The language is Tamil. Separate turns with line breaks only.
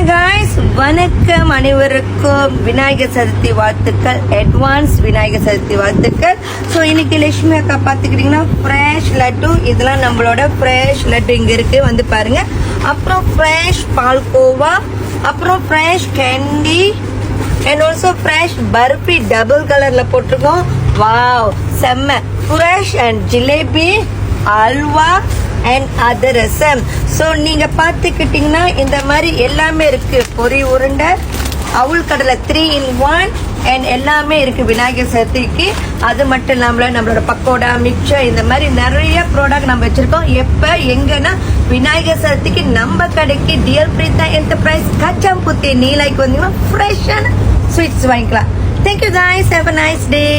guys, வணக்கம் அனைவருக்கும் விநாயகர் சதுர்த்தி வாழ்த்துக்கள், அட்வான்ஸ் விநாயகர் சதுர்த்தி வாழ்த்துக்கள். ஸோ இன்னைக்கு லட்சுமி அக்கா பார்த்துக்கிட்டிங்கன்னா ஃப்ரெஷ் லட்டு, இதெல்லாம் நம்மளோட ஃப்ரெஷ் லட்டு இங்கே இருக்குது வந்து பாருங்க. அப்புறம் ஃப்ரெஷ் பால்கோவா, அப்புறம் fresh candy and also fresh barfi double கலரில் போட்டிருக்கோம். வாவ் செம்ம fresh and jalebi, halwa and adhirasam. So நீங்க பார்த்துக்கிட்டீங்கன்னா இந்த மாதிரி எல்லாமே இருக்கு. பொரி உருண்டை, அவுள் கடலை 3 in 1 அண்ட் எல்லாமே இருக்கு விநாயகர் சதுர்த்திக்கு. அது மட்டும் இல்லாமல் நம்மளோட பக்கோடா, மிக்சர், இந்த மாதிரி நிறைய ப்ராடக்ட் நம்ம வச்சிருக்கோம். எப்ப எங்கன்னா விநாயகர் சதுர்த்திக்கு நம்ம கடைக்கு டியர் பிரீதா என்டர்பிரைஸ் கச்சாம்புத்தி நீலாய்க்கு வந்தீங்கன்னா ஃப்ரெஷ்ஷான ஸ்வீட்ஸ் வாங்கிக்கலாம். Thank you guys, have a nice day.